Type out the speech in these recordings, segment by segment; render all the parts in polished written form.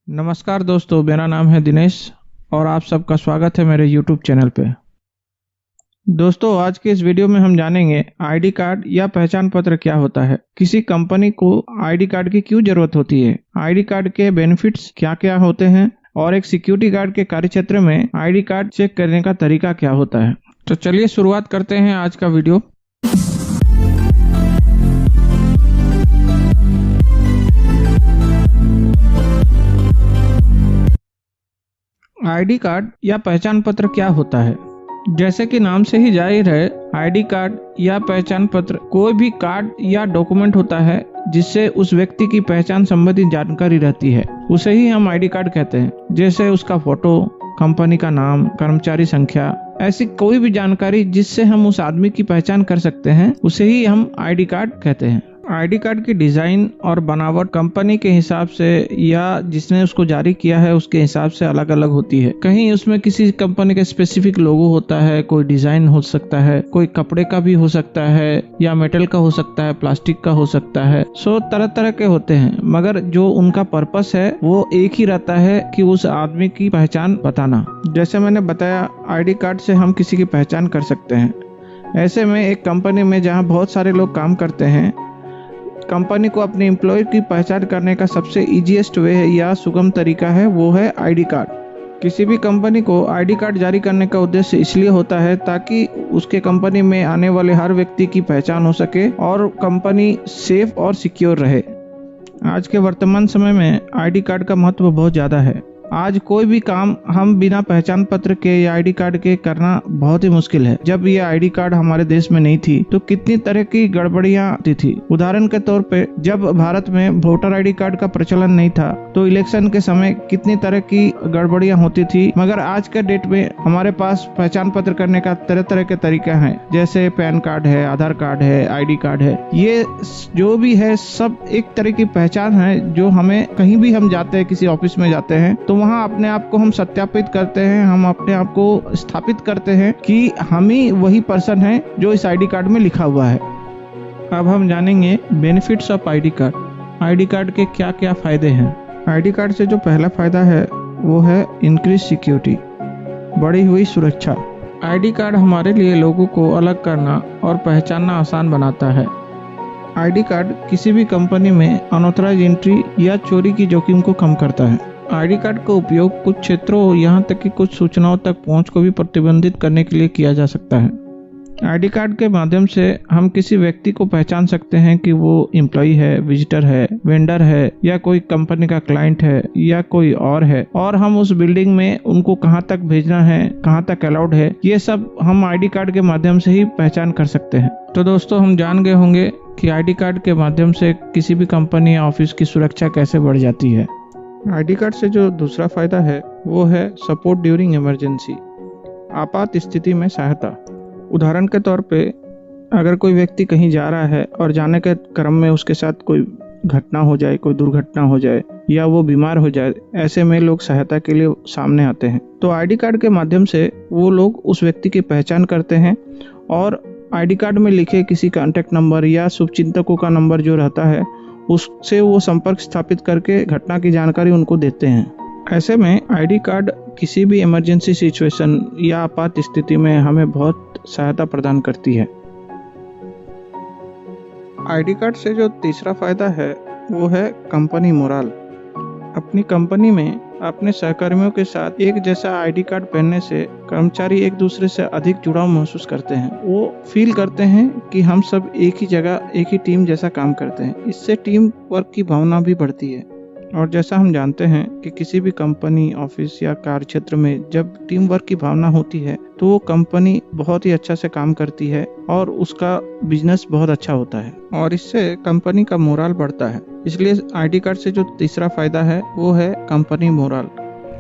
नमस्कार दोस्तों, मेरा नाम है दिनेश और आप सबका स्वागत है मेरे YouTube चैनल पे। दोस्तों, आज के इस वीडियो में हम जानेंगे आईडी कार्ड या पहचान पत्र क्या होता है, किसी कंपनी को आईडी कार्ड की क्यों जरूरत होती है, आईडी कार्ड के बेनिफिट्स क्या क्या होते हैं और एक सिक्योरिटी गार्ड के कार्यक्षेत्र में आईडी कार्ड चेक करने का तरीका क्या होता है। तो चलिए शुरुआत करते हैं आज का वीडियो। आईडी कार्ड या पहचान पत्र क्या होता है? जैसे कि नाम से ही जाहिर है, आईडी कार्ड या पहचान पत्र कोई भी कार्ड या डॉक्यूमेंट होता है जिससे उस व्यक्ति की पहचान संबंधी जानकारी रहती है, उसे ही हम आईडी कार्ड कहते हैं। जैसे उसका फोटो, कंपनी का नाम, कर्मचारी संख्या, ऐसी कोई भी जानकारी जिससे हम उस आदमी की पहचान कर सकते हैं, उसे ही हम आईडी कार्ड कहते हैं। आईडी कार्ड की डिजाइन और बनावट कंपनी के हिसाब से या जिसने उसको जारी किया है उसके हिसाब से अलग अलग होती है। कहीं उसमें किसी कंपनी का स्पेसिफिक लोगो होता है, कोई डिजाइन हो सकता है, कोई कपड़े का भी हो सकता है या मेटल का हो सकता है, प्लास्टिक का हो सकता है। तरह तरह के होते हैं, मगर जो उनका पर्पस है वो एक ही रहता है कि उस आदमी की पहचान बताना। जैसे मैंने बताया, आईडी कार्ड से हम किसी की पहचान कर सकते हैं। ऐसे में एक कंपनी में जहाँ बहुत सारे लोग काम करते हैं, कंपनी को अपने एम्प्लॉय की पहचान करने का सबसे इजीएस्ट वे है या सुगम तरीका है, वो है आईडी कार्ड। किसी भी कंपनी को आईडी कार्ड जारी करने का उद्देश्य इसलिए होता है ताकि उसके कंपनी में आने वाले हर व्यक्ति की पहचान हो सके और कंपनी सेफ और सिक्योर रहे। आज के वर्तमान समय में आईडी कार्ड का महत्व बहुत ज़्यादा है। आज कोई भी काम हम बिना पहचान पत्र के या आईडी कार्ड के करना बहुत ही मुश्किल है। जब ये आईडी कार्ड हमारे देश में नहीं थी तो कितनी तरह की गड़बड़ियां आती थी। उदाहरण के तौर पे, जब भारत में वोटर आईडी कार्ड का प्रचलन नहीं था तो इलेक्शन के समय कितनी तरह की गड़बड़ियां होती थी। मगर आज के डेट में हमारे पास पहचान पत्र करने का तरह तरह के तरीका है, जैसे पैन कार्ड है, आधार कार्ड है, आईडी कार्ड है। ये जो भी है सब एक तरह की पहचान है जो हमें कहीं भी हम जाते हैं, किसी ऑफिस में जाते हैं तो वहाँ अपने आप को हम सत्यापित करते हैं, हम अपने आप को स्थापित करते हैं कि हम ही वही पर्सन है जो इस आईडी कार्ड में लिखा हुआ है। अब हम जानेंगे benefits of ID card. ID card के क्या क्या फायदे हैं? आईडी कार्ड से जो पहला फायदा है वो है इंक्रीज सिक्योरिटी, बढ़ी हुई सुरक्षा। आईडी कार्ड हमारे लिए लोगों को अलग करना और पहचानना आसान बनाता है। आईडी कार्ड किसी भी कंपनी में अनऑथराइज्ड एंट्री या चोरी की जोखिम को कम करता है। आईडी कार्ड का उपयोग कुछ क्षेत्रों, यहाँ तक कि कुछ सूचनाओं तक पहुँच को भी प्रतिबंधित करने के लिए किया जा सकता है। आईडी कार्ड के माध्यम से हम किसी व्यक्ति को पहचान सकते हैं कि वो एम्प्लॉय है, विजिटर है, वेंडर है या कोई कंपनी का क्लाइंट है या कोई और है, और हम उस बिल्डिंग में उनको कहाँ तक भेजना है, कहाँ तक अलाउड है, ये सब हम आईडी कार्ड के माध्यम से ही पहचान कर सकते हैं। तो दोस्तों, हम जान गए होंगे कि आईडी कार्ड के माध्यम से किसी भी कंपनी या ऑफिस की सुरक्षा कैसे बढ़ जाती है। आईडी कार्ड से जो दूसरा फायदा है वो है सपोर्ट ड्यूरिंग इमरजेंसी, आपात स्थिति में सहायता। उदाहरण के तौर पे, अगर कोई व्यक्ति कहीं जा रहा है और जाने के क्रम में उसके साथ कोई घटना हो जाए, कोई दुर्घटना हो जाए या वो बीमार हो जाए, ऐसे में लोग सहायता के लिए सामने आते हैं। तो आईडी कार्ड के माध्यम से वो लोग उस व्यक्ति की पहचान करते हैं और आईडी कार्ड में लिखे किसी कॉन्टैक्ट नंबर या शुभचिंतकों का नंबर जो रहता है उससे वो संपर्क स्थापित करके घटना की जानकारी उनको देते हैं। ऐसे में आईडी कार्ड किसी भी इमरजेंसी सिचुएशन या आपात स्थिति में हमें बहुत सहायता प्रदान करती है। आईडी कार्ड से जो तीसरा फायदा है वो है कंपनी मोरल। अपनी कंपनी में अपने सहकर्मियों के साथ एक जैसा आईडी कार्ड पहनने से कर्मचारी एक दूसरे से अधिक जुड़ाव महसूस करते हैं। वो फील करते हैं कि हम सब एक ही जगह, एक ही टीम जैसा काम करते हैं। इससे टीम वर्क की भावना भी बढ़ती है। और जैसा हम जानते हैं कि किसी भी कंपनी, ऑफिस या कार्य क्षेत्र में जब टीम वर्क की भावना होती है तो वो कंपनी बहुत ही अच्छा से काम करती है और उसका बिजनेस बहुत अच्छा होता है और इससे कंपनी का मोरल बढ़ता है। इसलिए आईडी कार्ड से जो तीसरा फायदा है वो है कंपनी मोरल।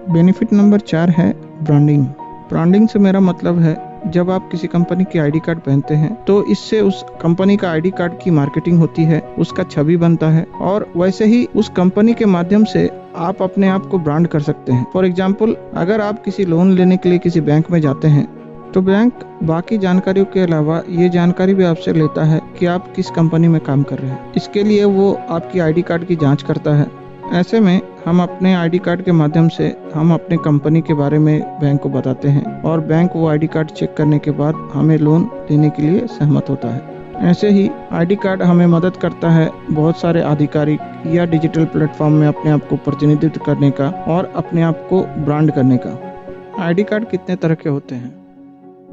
बेनिफिट नंबर 4 है ब्रांडिंग। ब्रांडिंग से मेरा मतलब है, जब आप किसी कंपनी की आईडी कार्ड पहनते हैं तो इससे उस कंपनी का आईडी कार्ड की मार्केटिंग होती है, उसका छवि बनता है और वैसे ही उस कंपनी के माध्यम से आप अपने आप को ब्रांड कर सकते हैं। फॉर एग्जाम्पल, अगर आप किसी लोन लेने के लिए किसी बैंक में जाते हैं तो बैंक बाकी जानकारियों के अलावा ये जानकारी भी आपसे लेता है कि आप किस कंपनी में काम कर रहे हैं। इसके लिए वो आपकी आईडी कार्ड की जांच करता है। ऐसे में हम अपने आईडी कार्ड के माध्यम से हम अपने कंपनी के बारे में बैंक को बताते हैं और बैंक वो आईडी कार्ड चेक करने के बाद हमें लोन देने के लिए सहमत होता है। ऐसे ही आईडी कार्ड हमें मदद करता है बहुत सारे आधिकारिक या डिजिटल प्लेटफॉर्म में अपने आप को प्रतिनिधित्व करने का और अपने आप को ब्रांड करने का। आईडी कार्ड कितने तरह के होते हैं?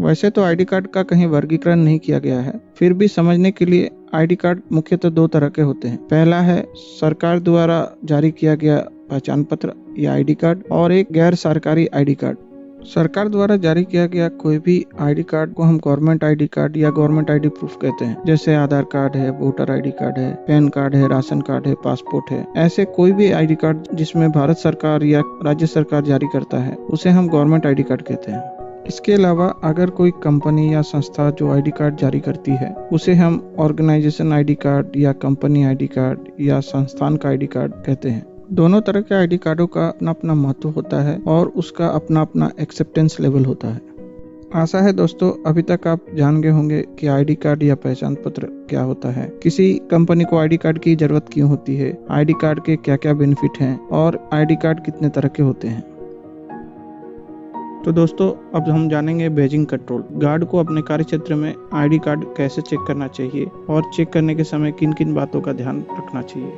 वैसे तो आईडी कार्ड का कहीं वर्गीकरण नहीं किया गया है, फिर भी समझने के लिए आईडी कार्ड मुख्यतः 2 तरह के होते हैं। पहला है सरकार द्वारा जारी किया गया पहचान पत्र या आईडी कार्ड और एक गैर सरकारी आईडी कार्ड। सरकार द्वारा जारी किया गया कोई भी आईडी कार्ड को हम गवर्नमेंट आईडी कार्ड या गवर्नमेंट आईडी प्रूफ कहते हैं। जैसे आधार कार्ड है, वोटर आईडी कार्ड है, पैन कार्ड है, राशन कार्ड है, पासपोर्ट है। ऐसे कोई भी आईडी कार्ड जिसमें भारत सरकार या राज्य सरकार जारी करता है उसे हम गवर्नमेंट आईडी कार्ड कहते हैं। इसके अलावा अगर कोई कंपनी या संस्था जो आईडी कार्ड जारी करती है उसे हम ऑर्गेनाइजेशन आईडी कार्ड या कंपनी आईडी कार्ड या संस्थान का आईडी कार्ड कहते हैं। दोनों तरह के आईडी कार्डों का अपना अपना महत्व होता है और उसका अपना अपना एक्सेप्टेंस लेवल होता है। आशा है दोस्तों अभी तक आप जान गए होंगे कि आईडी कार्ड या पहचान पत्र क्या होता है, किसी कंपनी को आईडी कार्ड की जरूरत क्यों होती है, आईडी कार्ड के क्या क्या बेनिफिट हैं और आईडी कार्ड कितने तरह के होते हैं। तो दोस्तों अब हम जानेंगे बेजिंग कंट्रोल। गार्ड को अपने कार्य क्षेत्र में आईडी कार्ड कैसे चेक करना चाहिए और चेक करने के समय किन किन बातों का ध्यान रखना चाहिए।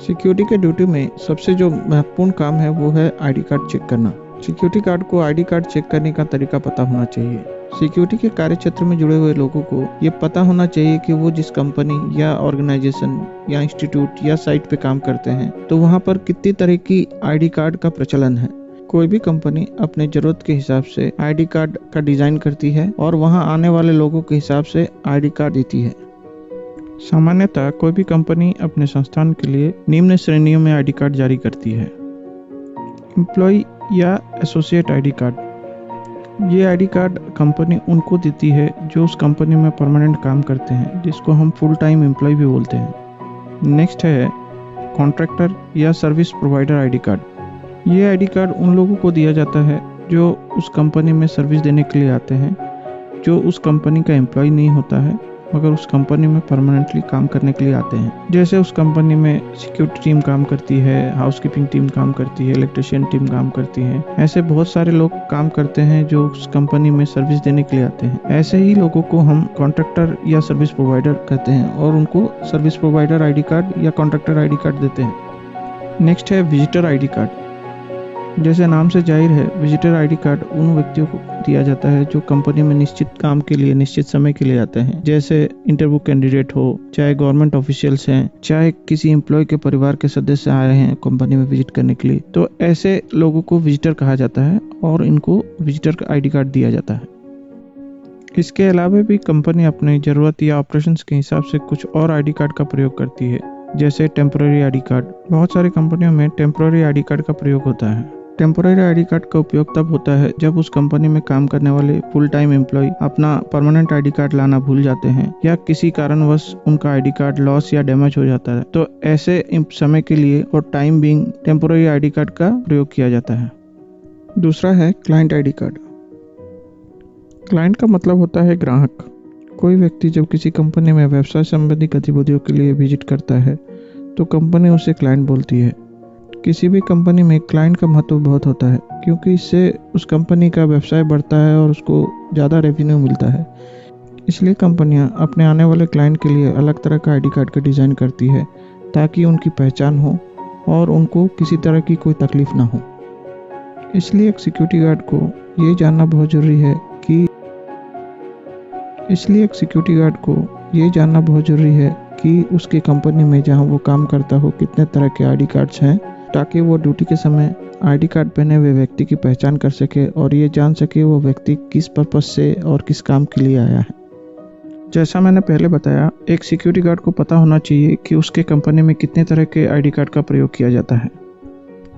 सिक्योरिटी के ड्यूटी में सबसे जो महत्वपूर्ण काम है वो है आईडी कार्ड चेक करना। सिक्योरिटी गार्ड को आईडी कार्ड चेक करने का तरीका पता होना चाहिए। सिक्योरिटी के कार्य क्षेत्र में जुड़े हुए लोगों को ये पता होना चाहिए कि वो जिस कंपनी या ऑर्गेनाइजेशन या इंस्टीट्यूट या साइट पे काम करते हैं तो वहाँ पर कितनी तरह की आईडी कार्ड का प्रचलन है। कोई भी कंपनी अपने जरूरत के हिसाब से आईडी कार्ड का डिजाइन करती है और वहाँ आने वाले लोगों के हिसाब से आईडी कार्ड देती है। सामान्यतः कोई भी कंपनी अपने संस्थान के लिए निम्न श्रेणियों में आईडी कार्ड जारी करती है। एम्प्लॉय या एसोसिएट आईडी कार्ड। ये आईडी कार्ड कंपनी उनको देती है जो उस कंपनी में परमानेंट काम करते हैं, जिसको हम फुल टाइम एम्प्लॉय भी बोलते हैं। नेक्स्ट है कॉन्ट्रैक्टर या सर्विस प्रोवाइडर आईडी कार्ड। ये आईडी कार्ड उन लोगों को दिया जाता है जो उस कंपनी में सर्विस देने के लिए आते हैं, जो उस कंपनी का एम्प्लॉय नहीं होता है मगर उस कंपनी में परमानेंटली काम करने के लिए आते हैं। जैसे उस कंपनी में सिक्योरिटी टीम काम करती है, हाउसकीपिंग टीम काम करती है, इलेक्ट्रिशियन टीम काम करती है। ऐसे बहुत सारे लोग काम करते हैं जो उस कंपनी में सर्विस देने के लिए आते हैं। ऐसे ही लोगों को हम कॉन्ट्रैक्टर या सर्विस प्रोवाइडर कहते हैं और उनको सर्विस प्रोवाइडर आईडी कार्ड या कॉन्ट्रैक्टर आईडी कार्ड देते हैं। नेक्स्ट है विजिटर आईडी कार्ड। जैसे नाम से जाहिर है, विजिटर आईडी कार्ड उन व्यक्तियों को दिया जाता है जो कंपनी में निश्चित काम के लिए निश्चित समय के लिए आते हैं। जैसे इंटरव्यू कैंडिडेट हो, चाहे गवर्नमेंट ऑफिशियल्स हैं, चाहे किसी एम्प्लॉय के परिवार के सदस्य आ रहे हैं कंपनी में विजिट करने के लिए, तो ऐसे लोगों को विजिटर कहा जाता है और इनको विजिटर का आईडी कार्ड दिया जाता है। इसके अलावा भी कंपनी अपनी जरूरत या ऑपरेशंस के हिसाब से कुछ और आईडी कार्ड का प्रयोग करती है, जैसे टेम्पररी आईडी कार्ड। बहुत सारी कंपनियों में टेम्पररी आईडी कार्ड का प्रयोग होता है। टेम्पररी आईडी कार्ड का उपयोग तब होता है जब उस कंपनी में काम करने वाले फुल टाइम एम्प्लॉय अपना परमानेंट आईडी कार्ड लाना भूल जाते हैं या किसी कारणवश उनका आईडी कार्ड लॉस या डैमेज हो जाता है, तो ऐसे समय के लिए और time being temporary ID card का प्रयोग किया जाता है। दूसरा है क्लाइंट आईडी कार्ड। क्लाइंट का मतलब होता है ग्राहक। कोई व्यक्ति जब किसी कंपनी में व्यवसाय संबंधी गतिविधियों के लिए विजिट करता है तो कंपनी उसे क्लाइंट बोलती है। किसी भी कंपनी में क्लाइंट का महत्व बहुत होता है क्योंकि इससे उस कंपनी का व्यवसाय बढ़ता है और उसको ज़्यादा रेवेन्यू मिलता है। इसलिए कंपनियां अपने आने वाले क्लाइंट के लिए अलग तरह का आईडी कार्ड का डिज़ाइन करती है ताकि उनकी पहचान हो और उनको किसी तरह की कोई तकलीफ ना हो। इसलिए एक सिक्योरिटी गार्ड को ये जानना बहुत ज़रूरी है कि उसके कंपनी में जहां वो काम करता हो कितने तरह के आईडी कार्ड्स हैं, ताकि वो ड्यूटी के समय आईडी कार्ड पहने हुए व्यक्ति की पहचान कर सके और ये जान सके वो व्यक्ति किस पर्पस से और किस काम के लिए आया है। जैसा मैंने पहले बताया, एक सिक्योरिटी गार्ड को पता होना चाहिए कि उसके कंपनी में कितने तरह के आईडी कार्ड का प्रयोग किया जाता है।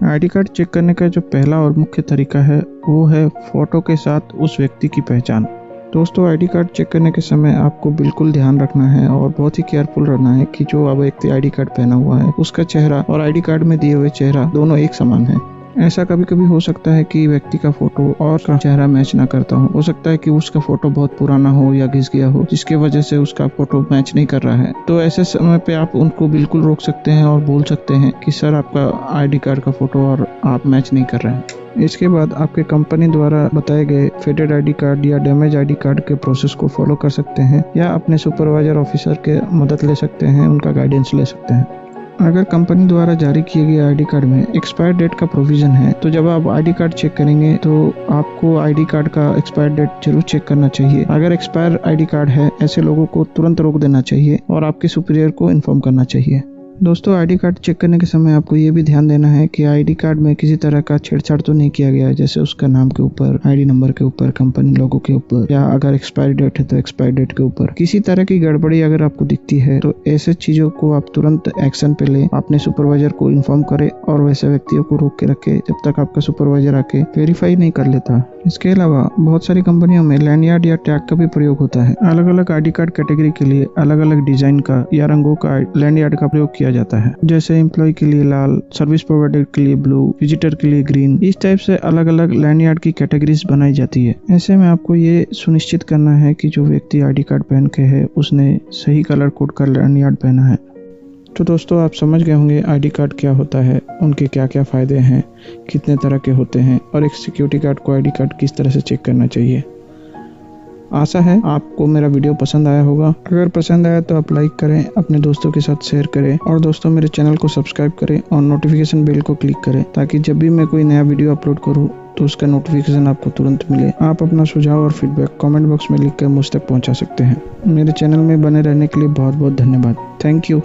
आईडी कार्ड चेक करने का जो पहला और मुख्य तरीका है वो है फोटो के साथ उस व्यक्ति की पहचान। दोस्तों, आईडी कार्ड चेक करने के समय आपको बिल्कुल ध्यान रखना है और बहुत ही केयरफुल रहना है कि जो अब व्यक्ति आईडी कार्ड पहना हुआ है उसका चेहरा और आईडी कार्ड में दिए हुए चेहरा दोनों एक समान है। ऐसा कभी कभी हो सकता है कि व्यक्ति का फोटो और का चेहरा मैच ना करता हो सकता है कि उसका फोटो बहुत पुराना हो या घिस गया हो, जिसकी वजह से उसका फोटो मैच नहीं कर रहा है। तो ऐसे समय पे आप उनको बिल्कुल रोक सकते हैं और बोल सकते हैं कि सर आपका आईडी कार्ड का फोटो और आप मैच नहीं कर रहे हैं। इसके बाद आपके कंपनी द्वारा बताए गए फेडेड आईडी कार्ड या डैमेज आईडी कार्ड के प्रोसेस को फॉलो कर सकते हैं या अपने सुपरवाइजर ऑफिसर के मदद ले सकते हैं, उनका गाइडेंस ले सकते हैं। अगर कंपनी द्वारा जारी किए गए आईडी कार्ड में एक्सपायर डेट का प्रोविजन है तो जब आप आईडी कार्ड चेक करेंगे तो आपको आईडी कार्ड का एक्सपायर डेट जरूर चेक करना चाहिए। अगर एक्सपायर आईडी कार्ड है, ऐसे लोगों को तुरंत रोक देना चाहिए और आपके सुपीरियर को इन्फॉर्म करना चाहिए। दोस्तों, आईडी कार्ड चेक करने के समय आपको ये भी ध्यान देना है कि आईडी कार्ड में किसी तरह का छेड़छाड़ तो नहीं किया गया है, जैसे उसका नाम के ऊपर, आईडी नंबर के ऊपर, कंपनी लोगो के ऊपर, या अगर एक्सपायरी डेट है तो एक्सपायरी डेट के ऊपर। किसी तरह की गड़बड़ी अगर आपको दिखती है तो ऐसे चीजों को आप तुरंत एक्शन पे ले, अपने सुपरवाइजर को इन्फॉर्म करे और वैसे व्यक्तियों को रोक के रखे जब तक आपका सुपरवाइजर आके वेरीफाई नहीं कर लेता। इसके अलावा बहुत सारी कंपनियों में लैंडयार्ड या टैग का भी प्रयोग होता है। अलग अलग आईडी कार्ड कैटेगरी के लिए अलग अलग डिजाइन का या रंगों का लैंडयार्ड का प्रयोग किया जाता है। जैसे एम्प्लॉय के लिए लाल, सर्विस प्रोवाइडर के लिए ब्लू, विजिटर के लिए ग्रीन। इस टाइप से अलग अलग लैंडयार्ड की कैटेगरीज बनाई जाती है। ऐसे में आपको ये सुनिश्चित करना है कि जो व्यक्ति आईडी कार्ड पहन के है उसने सही कलर कोड का लैंडयार्ड पहना है। तो दोस्तों, आप समझ गए होंगे आईडी कार्ड क्या होता है, उनके क्या क्या फ़ायदे हैं, कितने तरह के होते हैं और एक सिक्योरिटी गार्ड को आईडी कार्ड किस तरह से चेक करना चाहिए। आशा है आपको मेरा वीडियो पसंद आया होगा। अगर पसंद आया तो आप लाइक करें, अपने दोस्तों के साथ शेयर करें और दोस्तों मेरे चैनल को सब्सक्राइब करें और नोटिफिकेशन बेल को क्लिक करें ताकि जब भी मैं कोई नया वीडियो अपलोड करूँ तो उसका नोटिफिकेशन आपको तुरंत मिले। आप अपना सुझाव और फीडबैक कमेंट बॉक्स में लिखकर मुझ तक पहुँचा सकते हैं। मेरे चैनल में बने रहने के लिए बहुत बहुत धन्यवाद। Thank you.